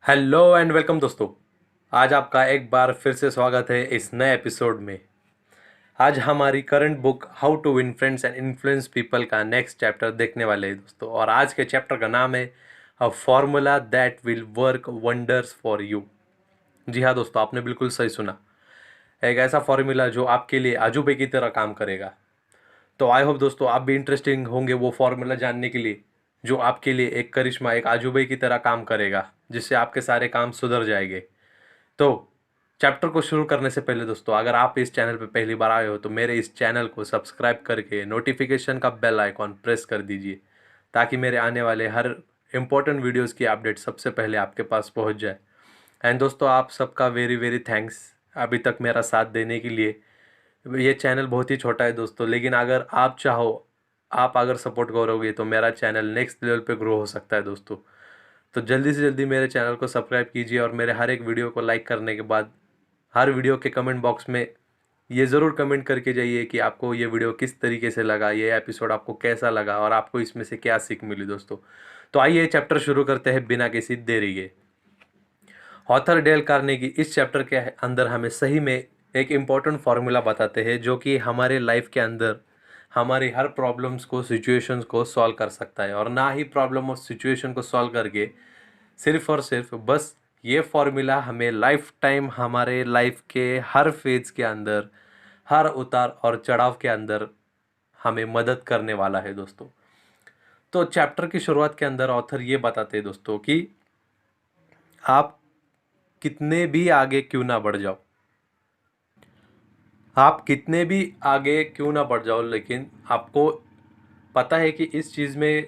Hello and welcome दोस्तों। आज आपका एक बार फिर से स्वागत है इस नए एपिसोड में। आज हमारी current book how to win friends and influence people का नेक्स्ट चैप्टर देखने वाले हैं दोस्तों। और आज के चैप्टर का नाम है a formula that will work wonders for you. जी हाँ दोस्तों, आपने बिल्कुल सही सुना। एक ऐसा फॉर्मूला जो आपके लिए अजूबे की तरह काम करेगा। तो आई होप दोस्तों आप भी इंटरेस्टिंग होंगे वो फॉर्मूला जानने के लिए, जो आपके लिए एक करिश्मा, एक अजूबे की तरह काम करेगा, जिससे आपके सारे काम सुधर जाएंगे। तो चैप्टर को शुरू करने से पहले दोस्तों, अगर आप इस चैनल पर पहली बार आए हो तो मेरे इस चैनल को सब्सक्राइब करके नोटिफिकेशन का बेल आइकॉन प्रेस कर दीजिए, ताकि मेरे आने वाले हर इम्पोर्टेंट वीडियोस की अपडेट सबसे पहले आपके पास पहुंच जाए। एंड दोस्तों, आप सबका वेरी वेरी थैंक्स अभी तक मेरा साथ देने के लिए। ये चैनल बहुत ही छोटा है दोस्तों, लेकिन अगर आप चाहो, आप अगर सपोर्ट करोगे तो मेरा चैनल नेक्स्ट लेवल पे ग्रो हो सकता है दोस्तों। तो जल्दी से जल्दी मेरे चैनल को सब्सक्राइब कीजिए और मेरे हर एक वीडियो को लाइक करने के बाद हर वीडियो के कमेंट बॉक्स में ये ज़रूर कमेंट करके जाइए कि आपको ये वीडियो किस तरीके से लगा, ये एपिसोड आपको कैसा लगा और आपको इसमें से क्या सीख मिली दोस्तों। तो आइए चैप्टर शुरू करते हैं बिना किसी देरी के। ऑथर डेल कार्नेगी इस चैप्टर के अंदर हमें सही में एक इम्पॉर्टेंट फार्मूला बताते हैं, जो कि हमारे लाइफ के अंदर हमारी हर प्रॉब्लम्स को, सिचुएशंस को सॉल्व कर सकता है। और ना ही प्रॉब्लम और सिचुएशन को सॉल्व करके सिर्फ और सिर्फ बस ये फॉर्मूला हमें लाइफ टाइम हमारे लाइफ के हर फेज के अंदर, हर उतार और चढ़ाव के अंदर हमें मदद करने वाला है दोस्तों। तो चैप्टर की शुरुआत के अंदर ऑथर ये बताते हैं दोस्तों कि आप कितने भी आगे क्यों ना बढ़ जाओ, आप कितने भी आगे क्यों ना बढ़ जाओ, लेकिन आपको पता है कि इस चीज़ में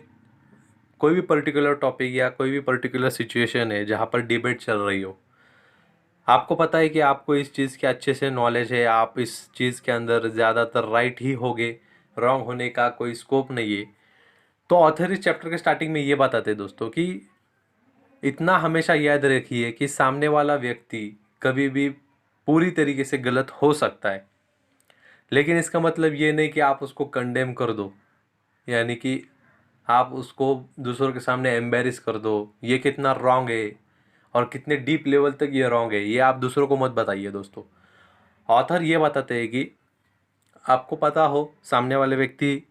कोई भी पर्टिकुलर टॉपिक या कोई भी पर्टिकुलर सिचुएशन है जहाँ पर डिबेट चल रही हो, आपको पता है कि आपको इस चीज़ के अच्छे से नॉलेज है, आप इस चीज़ के अंदर ज़्यादातर राइट ही होगे, रॉन्ग होने का कोई स्कोप नहीं है। तो ऑथर इस चैप्टर के स्टार्टिंग में ये बताते हैं दोस्तों कि इतना हमेशा याद रखिए कि सामने वाला व्यक्ति कभी भी पूरी तरीके से गलत हो सकता है, लेकिन इसका मतलब ये नहीं कि आप उसको कंडेम कर दो, यानी कि आप उसको दूसरों के सामने एम्बेरस कर दो। ये कितना रॉन्ग है और कितने डीप लेवल तक ये रॉन्ग है, ये आप दूसरों को मत बताइए दोस्तों। ऑथर ये बताते हैं कि आपको पता हो सामने वाले व्यक्ति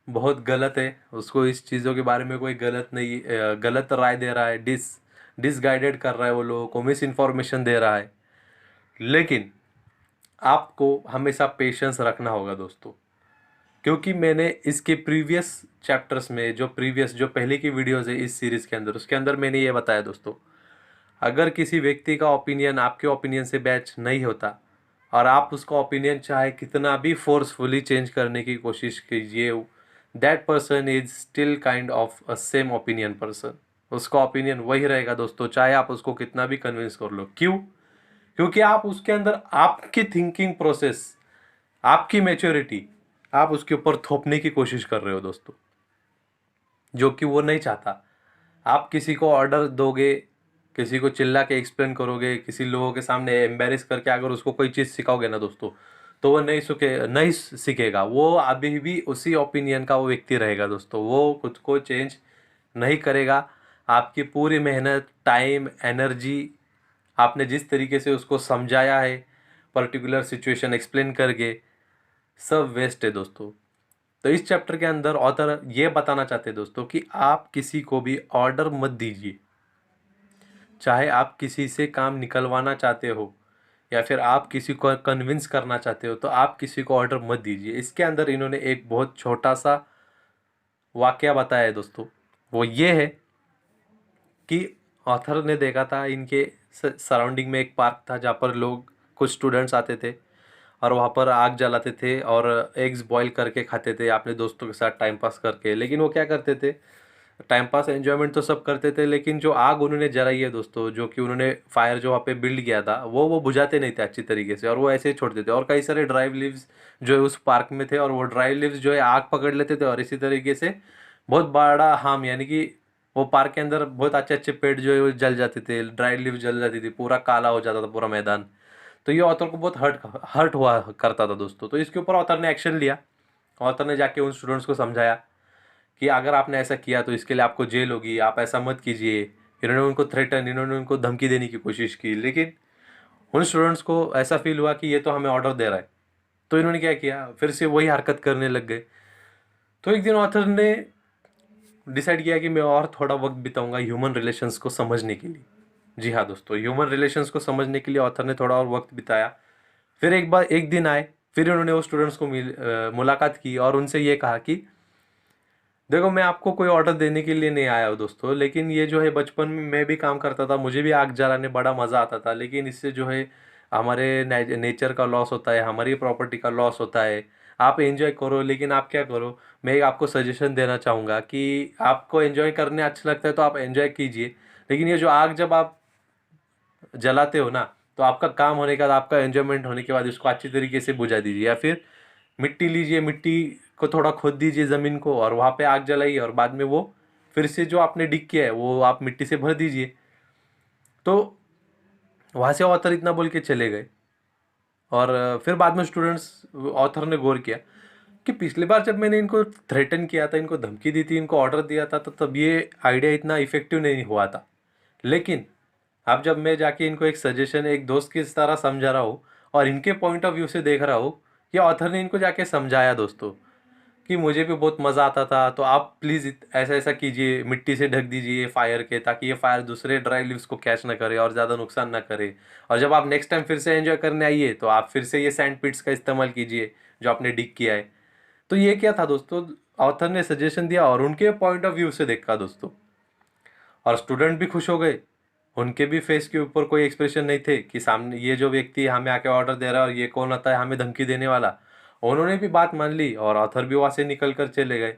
बहुत गलत है, उसको इस चीज़ों के बारे में कोई गलत नहीं, गलत राय दे रहा है, डिसगाइडेड कर रहा है, वो लोगों को मिस इन्फॉर्मेशन दे रहा है, लेकिन आपको हमेशा पेशेंस रखना होगा दोस्तों। क्योंकि मैंने इसके प्रीवियस चैप्टर्स में, जो पहले की वीडियोस है इस सीरीज़ के अंदर, उसके अंदर मैंने ये बताया दोस्तों, अगर किसी व्यक्ति का ओपिनियन आपके ओपिनियन से मैच नहीं होता और आप उसका ओपिनियन चाहे कितना भी फोर्सफुली चेंज करने की कोशिश कीजिए, that person is still kind of a same opinion person. उसका ओपिनियन वही रहेगा दोस्तों, चाहे आप उसको कितना भी कन्विंस कर लो। क्यों? क्योंकि आप उसके अंदर आपकी थिंकिंग प्रोसेस, आपकी मैच्योरिटी आप उसके ऊपर थोपने की कोशिश कर रहे हो दोस्तों, जो कि वो नहीं चाहता। आप किसी को ऑर्डर दोगे, किसी को चिल्ला के एक्सप्लेन करोगे, किसी लोगों के सामने एम्बेरस करके अगर उसको कोई चीज़ सिखाओगे ना दोस्तों, तो वो नहीं सीखेगा। वो अभी भी उसी ओपिनियन का वो व्यक्ति रहेगा दोस्तों, वो खुद को चेंज नहीं करेगा। आपकी पूरी मेहनत, टाइम, एनर्जी, आपने जिस तरीके से उसको समझाया है, पर्टिकुलर सिचुएशन एक्सप्लेन करके, सब वेस्ट है दोस्तों। तो इस चैप्टर के अंदर ऑथर ये बताना चाहते हैं दोस्तों कि आप किसी को भी ऑर्डर मत दीजिए। चाहे आप किसी से काम निकलवाना चाहते हो या फिर आप किसी को कन्विंस करना चाहते हो, तो आप किसी को ऑर्डर मत दीजिए। इसके अंदर इन्होंने एक बहुत छोटा सा वाकया बताया है दोस्तों। वो ये है कि ऑथर ने देखा था, इनके सराउंडिंग में एक पार्क था जहाँ पर लोग, कुछ स्टूडेंट्स आते थे और वहाँ पर आग जलाते थे और एग्स बॉईल करके खाते थे अपने दोस्तों के साथ टाइम पास करके। लेकिन वो क्या करते थे, टाइम पास एंजॉयमेंट तो सब करते थे, लेकिन जो आग उन्होंने जलाई है दोस्तों, जो कि उन्होंने फायर जो वहाँ पे बिल्ड किया था, वो बुझाते नहीं थे अच्छी तरीके से, और वो ऐसे ही छोड़ते थे। और कई सारे ड्राई लीव्स जो है उस पार्क में थे, और वो ड्राई लीव्स जो है आग पकड़ लेते थे और इसी तरीके से बहुत बड़ा हार्म, यानी कि वो पार्क के अंदर बहुत अच्छे अच्छे पेड़ जो है वो जल जाते थे, ड्राई लीव जल जाती थी, पूरा काला हो जाता था पूरा मैदान। तो ये ऑथर को बहुत हर्ट हुआ करता था दोस्तों। तो इसके ऊपर ऑथर ने एक्शन लिया। ऑथर ने जाके उन स्टूडेंट्स को समझाया कि अगर आपने ऐसा किया तो इसके लिए आपको जेल होगी, आप ऐसा मत कीजिए, इन्होंने उनको धमकी देने की कोशिश की, लेकिन उन स्टूडेंट्स को ऐसा फील हुआ कि ये तो हमें ऑर्डर दे रहा है, तो इन्होंने क्या किया, फिर से वही हरकत करने लग गए। तो एक दिन ऑथर ने डिसाइड किया कि मैं और थोड़ा वक्त बिताऊंगा ह्यूमन रिलेशंस को समझने के लिए। जी हाँ दोस्तों, ह्यूमन रिलेशंस को समझने के लिए ऑथर ने थोड़ा और वक्त बिताया। फिर एक दिन आए, फिर उन्होंने वो स्टूडेंट्स को मुलाकात की और उनसे ये कहा कि देखो, मैं आपको कोई ऑर्डर देने के लिए नहीं आया हूँ दोस्तों, लेकिन ये जो है बचपन में मैं भी काम करता था, मुझे भी आग जलाने बड़ा मज़ा आता था, लेकिन इससे जो है हमारे नेचर का लॉस होता है, हमारी प्रॉपर्टी का लॉस होता है। आप एंजॉय करो, लेकिन आप क्या करो, मैं एक आपको सजेशन देना चाहूँगा कि आपको एंजॉय करने अच्छा लगता है तो आप एंजॉय कीजिए, लेकिन ये जो आग जब आप जलाते हो ना, तो आपका काम होने के बाद, आपका एंजॉयमेंट होने के बाद इसको अच्छी तरीके से बुझा दीजिए, या फिर मिट्टी लीजिए, मिट्टी को थोड़ा खोद दीजिए ज़मीन को और वहाँ पे आग जलाइए, और बाद में वो फिर से जो आपने डिग किया है वो आप मिट्टी से भर दीजिए। तो वहाँ से ऑथर इतना बोल के चले गए। और फिर बाद में स्टूडेंट्स, ऑथर ने गौर किया कि पिछली बार जब मैंने इनको थ्रेटन किया था, इनको धमकी दी थी, इनको ऑर्डर दिया था, तो तब ये आइडिया इतना इफेक्टिव नहीं हुआ था। लेकिन अब जब मैं जाके इनको एक सजेशन, एक दोस्त की तरह समझा रहा हूँ और इनके पॉइंट ऑफ व्यू से देख रहा हूँ, ये ऑथर ने इनको जाके समझाया दोस्तों कि मुझे भी बहुत मज़ा आता था, तो आप प्लीज़ ऐसा ऐसा कीजिए, मिट्टी से ढक दीजिए फायर के, ताकि ये फायर दूसरे ड्राई लीव्स को कैच ना करे और ज़्यादा नुकसान ना करे। और जब आप नेक्स्ट टाइम फिर से एंजॉय करने आइए तो आप फिर से ये सैंड पिट्स का इस्तेमाल कीजिए जो आपने डिग किया है। तो ये क्या था दोस्तों, ऑथर ने सजेशन दिया और उनके पॉइंट ऑफ व्यू से देखा दोस्तों, और स्टूडेंट भी खुश हो गए। उनके भी फेस के ऊपर कोई एक्सप्रेशन नहीं थे कि सामने ये जो व्यक्ति हमें आके ऑर्डर दे रहा है और ये कौन आता है हमें धमकी देने वाला। उन्होंने भी बात मान ली और ऑथर भी वहाँ से निकल कर चले गए।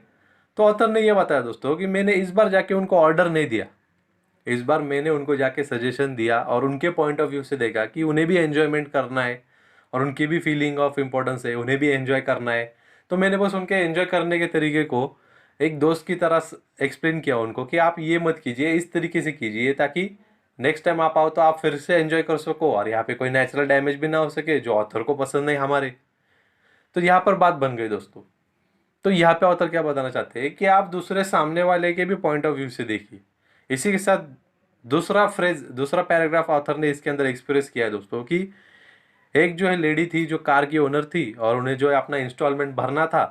तो ऑथर ने ये बताया दोस्तों कि मैंने इस बार जाके उनको ऑर्डर नहीं दिया, इस बार मैंने उनको जाके सजेशन दिया और उनके पॉइंट ऑफ व्यू से देखा कि उन्हें भी एन्जॉयमेंट करना है और उनकी भी फीलिंग ऑफ इम्पोर्टेंस है, उन्हें भी एन्जॉय करना है। तो मैंने बस उनके एन्जॉय करने के तरीके को एक दोस्त की तरह एक्सप्लेन किया उनको कि आप ये मत कीजिए, इस तरीके से कीजिए, ताकि नेक्स्ट टाइम आप आओ तो आप फिर से एंजॉय कर सको और यहाँ पे कोई नेचुरल डैमेज भी ना हो सके जो ऑथर को पसंद नहीं हमारे। तो यहाँ पर बात बन गई दोस्तों। तो यहाँ पे ऑथर क्या बताना चाहते हैं कि आप दूसरे सामने वाले के भी पॉइंट ऑफ व्यू से देखिए। इसी के साथ दूसरा पैराग्राफ ऑथर ने इसके अंदर एक्सप्रेस किया है दोस्तों कि एक जो है लेडी थी जो कार की ओनर थी और उन्हें जो है अपना इंस्टॉलमेंट भरना था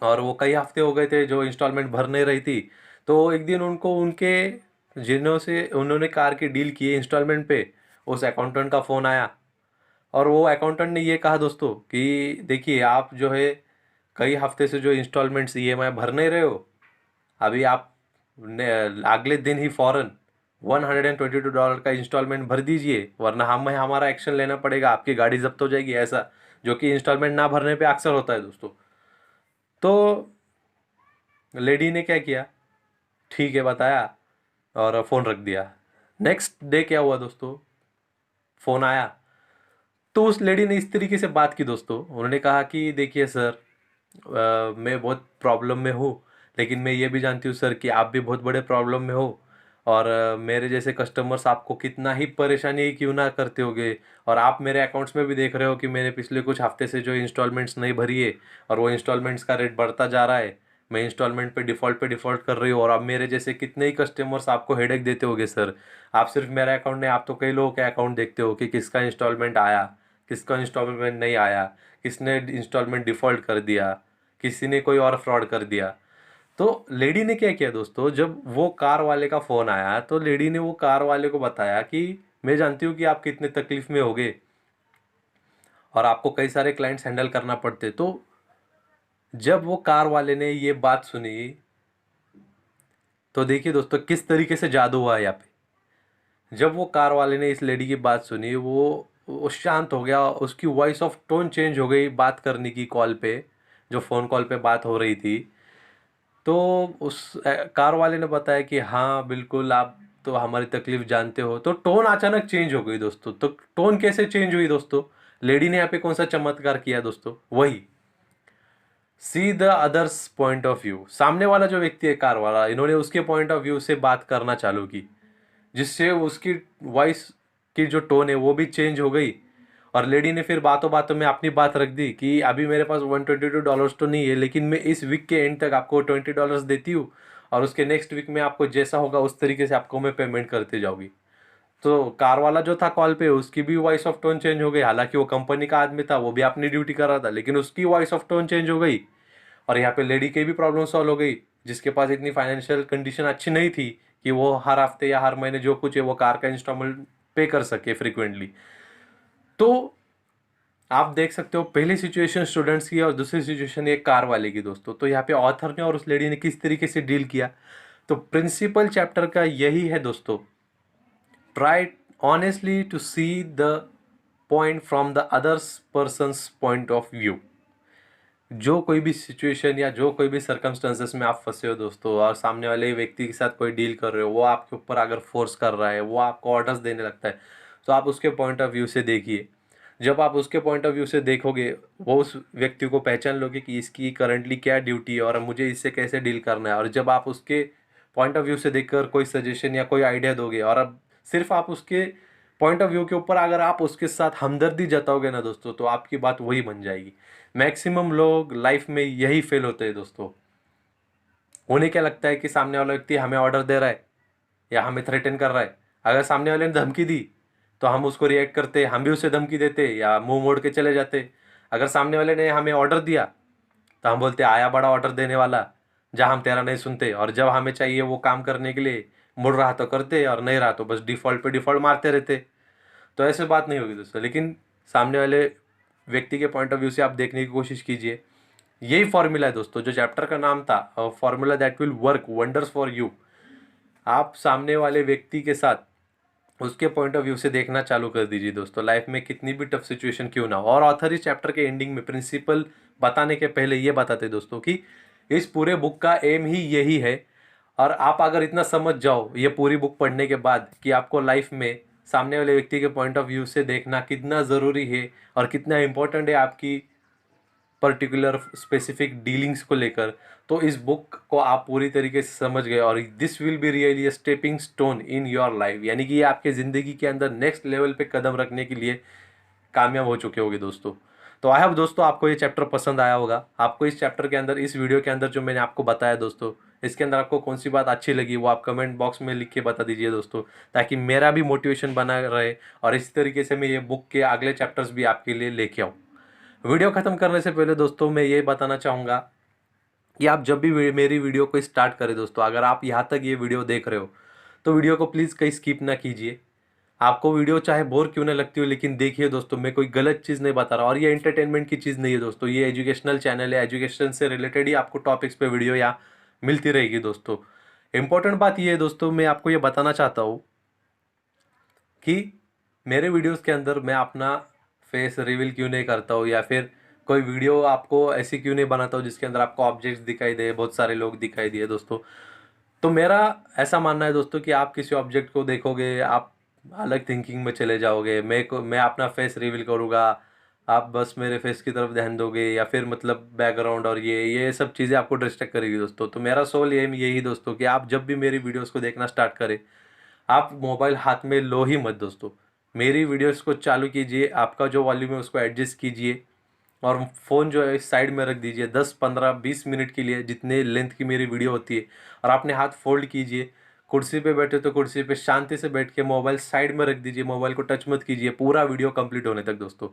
और वो कई हफ्ते हो गए थे जो इंस्टॉलमेंट भर नहीं रही थी। तो एक दिन उनको उनके जिन्हों से उन्होंने कार की डील की है इंस्टॉलमेंट पे, उस अकाउंटेंट का फ़ोन आया और वो अकाउंटेंट ने ये कहा दोस्तों कि देखिए, आप जो है कई हफ्ते से जो इंस्टॉलमेंट्स ईएमआई भर नहीं रहे हो, अभी आप अगले दिन ही फ़ौरन $122 का इंस्टॉलमेंट भर दीजिए, वरना हमारा एक्शन लेना पड़ेगा, आपकी गाड़ी जब्त हो जाएगी, ऐसा जो कि इंस्टॉलमेंट ना भरने पे अक्सर होता है दोस्तों। तो लेडी ने क्या किया, ठीक है बताया और फ़ोन रख दिया। नेक्स्ट डे क्या हुआ दोस्तों, फ़ोन आया तो उस लेडी ने इस तरीके से बात की दोस्तों। उन्होंने कहा कि देखिए सर, मैं बहुत प्रॉब्लम में हूँ, लेकिन मैं ये भी जानती हूँ सर कि आप भी बहुत बड़े प्रॉब्लम में हो, और मेरे जैसे कस्टमर्स आपको कितना ही परेशानी क्यों ना करते होगे, और आप मेरे अकाउंट्स में भी देख रहे हो कि मैंने पिछले कुछ हफ्ते से जो इंस्टॉलमेंट्स नहीं भरी है और वो इंस्टॉलमेंट्स का रेट बढ़ता जा रहा है, मैं इंस्टॉलमेंट पे डिफ़ॉल्ट कर रही हूँ, और आप मेरे जैसे कितने ही कस्टमर्स आपको हेडेक देते होगे सर। आप सिर्फ मेरा अकाउंट नहीं, आप तो कई लोगों के अकाउंट देखते हो कि किसका इंस्टॉलमेंट आया, किसका इंस्टॉलमेंट नहीं आया, किसने इंस्टॉलमेंट डिफ़ॉल्ट कर दिया, किसी ने कोई और फ्रॉड कर दिया। तो लेडी ने क्या किया दोस्तों, जब वो कार वाले का फ़ोन आया तो लेडी ने वो कार वाले को बताया कि मैं जानती हूँ कि आप कितने तकलीफ़ में होगे और आपको कई सारे क्लाइंट्स हैंडल करना पड़ते। तो जब वो कार वाले ने ये बात सुनी तो देखिए दोस्तों किस तरीके से जादू हुआ है यहाँ पे। जब वो कार वाले ने इस लेडी की बात सुनी, वो शांत हो गया, उसकी वॉइस ऑफ टोन चेंज हो गई बात करने की, कॉल पे जो फ़ोन कॉल पे बात हो रही थी। तो उस कार वाले ने बताया कि हाँ बिल्कुल, आप तो हमारी तकलीफ़ जानते हो। तो टोन अचानक चेंज हो गई दोस्तों। तो टोन कैसे चेंज हुई दोस्तों, लेडी ने यहाँ पे कौन सा चमत्कार किया दोस्तों, वही see the others point of view. सामने वाला जो व्यक्ति है कार वाला, इन्होंने उसके पॉइंट ऑफ व्यू से बात करना चालू की, जिससे उसकी वॉइस की जो टोन है वो भी चेंज हो गई। और लेडी ने फिर बातों बातों में अपनी बात रख दी कि अभी मेरे पास $122 तो नहीं है, लेकिन मैं इस वीक के एंड तक आपको $20 देती हूँ, और उसके नेक्स्ट वीक में आपको जैसा होगा उस तरीके से आपको मैं पेमेंट करते जाऊँगी। तो कार वाला जो था कॉल पे, उसकी भी वॉइस ऑफ टोन चेंज हो गई। हालांकि वो कंपनी का आदमी था, वो भी अपनी ड्यूटी कर रहा था, लेकिन उसकी वॉइस ऑफ टोन चेंज हो गई। और यहाँ पे लेडी की भी प्रॉब्लम सॉल्व हो गई, जिसके पास इतनी फाइनेंशियल कंडीशन अच्छी नहीं थी कि वो हर हफ्ते या हर महीने जो कुछ है वो कार का इंस्टॉलमेंट पे कर सके फ्रिक्वेंटली। तो आप देख सकते हो पहली सिचुएशन स्टूडेंट्स की और दूसरी सिचुएशन एक कार वाले की दोस्तों। तो यहाँ पे ऑथर ने और उस लेडी ने किस तरीके से डील किया, तो प्रिंसिपल चैप्टर का यही है दोस्तों, try honestly to see the point from the others persons point of view. जो कोई भी सिचुएशन या जो कोई भी सर्कमस्टेंसेस में आप फंसे हो दोस्तों, और सामने वाले व्यक्ति के साथ कोई डील कर रहे हो, वो आपके ऊपर अगर फोर्स कर रहा है, वो आपको ऑर्डर्स देने लगता है, तो आप उसके पॉइंट ऑफ व्यू से देखिए। जब आप उसके पॉइंट ऑफ व्यू से देखोगे, वो उस व्यक्ति को पहचान लोगे कि इसकी करंटली क्या ड्यूटी है और मुझे इससे कैसे डील करना है। और जब आप उसके पॉइंट ऑफ व्यू से देखकर कोई सजेशन या कोई आइडिया दोगे, और अब सिर्फ आप उसके पॉइंट ऑफ व्यू के ऊपर अगर आप उसके साथ हमदर्दी जताओगे ना दोस्तों, तो आपकी बात वही बन जाएगी। मैक्सिमम लोग लाइफ में यही फेल होते हैं दोस्तों। उन्हें क्या लगता है कि सामने वाला व्यक्ति हमें ऑर्डर दे रहा है या हमें थ्रेटन कर रहा है। अगर सामने वाले ने धमकी दी तो हम उसको रिएक्ट करते, हम भी उसे धमकी देते या मुंह मोड़ के चले जाते। अगर सामने वाले ने हमें ऑर्डर दिया तो हम बोलते आया बड़ा ऑर्डर देने वाला, जहाँ हम तेरा नहीं सुनते। और जब हमें चाहिए वो काम करने के लिए, मुड़ रहा तो करते और नहीं रहा तो बस डिफ़ॉल्ट पे डिफ़ॉल्ट मारते रहते। तो ऐसे बात नहीं होगी दोस्तों। लेकिन सामने वाले व्यक्ति के पॉइंट ऑफ व्यू से आप देखने की कोशिश कीजिए। यही फॉर्मूला है दोस्तों, जो चैप्टर का नाम था, formula that will work wonders for you. आप सामने वाले व्यक्ति के साथ उसके पॉइंट ऑफ व्यू से देखना चालू कर दीजिए दोस्तों, लाइफ में कितनी भी टफ सिचुएशन क्यों ना हो। और ऑथर इस चैप्टर के एंडिंग में प्रिंसिपल बताने के पहले ये बताते दोस्तों कि इस पूरे बुक का एम ही यही है। और आप अगर इतना समझ जाओ ये पूरी बुक पढ़ने के बाद कि आपको लाइफ में सामने वाले व्यक्ति के पॉइंट ऑफ व्यू से देखना कितना ज़रूरी है और कितना इम्पोर्टेंट है आपकी पर्टिकुलर स्पेसिफिक डीलिंग्स को लेकर, तो इस बुक को आप पूरी तरीके से समझ गए। और this will be really a stepping stone in your life, यानी कि ये आपके ज़िंदगी के अंदर नेक्स्ट लेवल पे कदम रखने के लिए कामयाब हो चुके होंगे दोस्तों। तो आई होप दोस्तों आपको ये चैप्टर पसंद आया होगा। आपको इस चैप्टर के अंदर, इस वीडियो के अंदर जो मैंने आपको बताया दोस्तों, इसके अंदर आपको कौन सी बात अच्छी लगी वो आप कमेंट बॉक्स में लिख के बता दीजिए दोस्तों, ताकि मेरा भी मोटिवेशन बना रहे और इसी तरीके से मैं ये बुक के अगले चैप्टर्स भी आपके लिए लेके आऊँ। वीडियो ख़त्म करने से पहले दोस्तों मैं ये बताना चाहूँगा कि आप जब भी मेरी वीडियो को स्टार्ट करें दोस्तों, अगर आप यहाँ तक ये वीडियो देख रहे हो तो वीडियो को प्लीज़ कहीं स्किप ना कीजिए। आपको वीडियो चाहे बोर क्यों ना लगती हो, लेकिन देखिए दोस्तों, मैं कोई गलत चीज़ नहीं बता रहा और ये एंटरटेनमेंट की चीज़ नहीं है दोस्तों। ये एजुकेशनल चैनल है, एजुकेशन से रिलेटेड ही आपको टॉपिक्स पे वीडियो यहाँ मिलती रहेगी दोस्तों। इंपॉर्टेंट बात ये है दोस्तों, मैं आपको ये बताना चाहता हूँ कि मेरे वीडियोस के अंदर मैं अपना फेस रिवील क्यों नहीं करता हूँ, या फिर कोई वीडियो आपको ऐसी क्यों नहीं बनाता हूँ जिसके अंदर आपको ऑब्जेक्ट्स दिखाई दे, बहुत सारे लोग दिखाई दिए दोस्तों। तो मेरा ऐसा मानना है दोस्तों कि आप किसी ऑब्जेक्ट को देखोगे, आप अलग थिंकिंग में चले जाओगे। मैं अपना फेस रिवील करूँगा, आप बस मेरे फेस की तरफ ध्यान दोगे, या फिर मतलब बैकग्राउंड और ये सब चीज़ें आपको डिस्ट्रैक्ट करेगी दोस्तों। तो मेरा सोल एम यही दोस्तों कि आप जब भी मेरी वीडियोस को देखना स्टार्ट करें, आप मोबाइल हाथ में लो ही मत दोस्तों। मेरी वीडियोस को चालू कीजिए, आपका जो वॉल्यूम है उसको एडजस्ट कीजिए और फ़ोन जो है साइड में रख दीजिए 10 15 20 मिनट के लिए, जितने लेंथ की मेरी वीडियो होती है। और अपने हाथ फोल्ड कीजिए, कुर्सी पे बैठे तो कुर्सी पे शांति से बैठ के मोबाइल साइड में रख दीजिए, मोबाइल को टच मत कीजिए पूरा वीडियो कंप्लीट होने तक दोस्तों।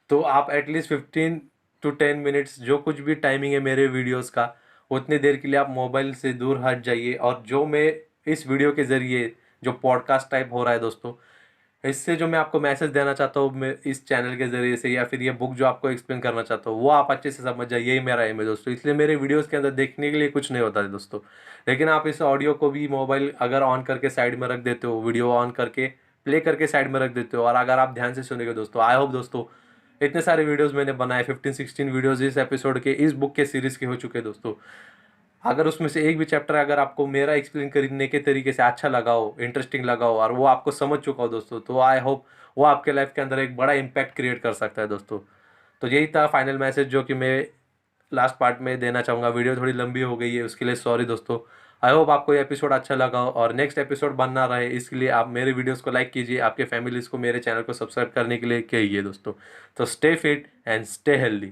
तो आप एटलीस्ट 15 to 10 मिनट्स, जो कुछ भी टाइमिंग है मेरे वीडियोस का, उतनी देर के लिए आप मोबाइल से दूर हट जाइए। और जो मैं इस वीडियो के ज़रिए, जो पॉडकास्ट टाइप हो रहा है दोस्तों, इससे जो मैं आपको मैसेज देना चाहता हूँ, मैं इस चैनल के ज़रिए से, या फिर ये बुक जो आपको एक्सप्लेन करना चाहता हूँ, वो आप अच्छे से समझ जाइए। यही मेरा एम है दोस्तों। इसलिए मेरे वीडियोस के अंदर देखने के लिए कुछ नहीं होता है दोस्तों, लेकिन आप इस ऑडियो को भी मोबाइल अगर ऑन करके साइड में रख देते हो, वीडियो ऑन करके प्ले करके साइड में रख देते हो, और अगर आप ध्यान से सुनेंगे दोस्तों, आई होप दोस्तों, इतने सारे वीडियोस मैंने बनाए, 15-16 वीडियोस इस एपिसोड के, इस बुक के सीरीज़ के हो चुके हैं दोस्तों। अगर उसमें से एक भी चैप्टर अगर आपको मेरा एक्सप्लेन करने के तरीके से अच्छा लगा हो, इंटरेस्टिंग लगा हो, और वो आपको समझ चुका हो दोस्तों, तो आई होप वो आपके लाइफ के अंदर एक बड़ा इम्पैक्ट क्रिएट कर सकता है दोस्तों। तो यही था फाइनल मैसेज जो कि मैं लास्ट पार्ट में देना चाहूँगा। वीडियो थोड़ी लंबी हो गई है, उसके लिए सॉरी दोस्तों। आई होप आपको ये एपिसोड अच्छा लगा हो और नेक्स्ट एपिसोड बनना रहे, इसके लिए आप मेरे वीडियोस को लाइक कीजिए, आपके फैमिलीज़ को मेरे चैनल को सब्सक्राइब करने के लिए कहिए दोस्तों। तो stay fit and stay healthy.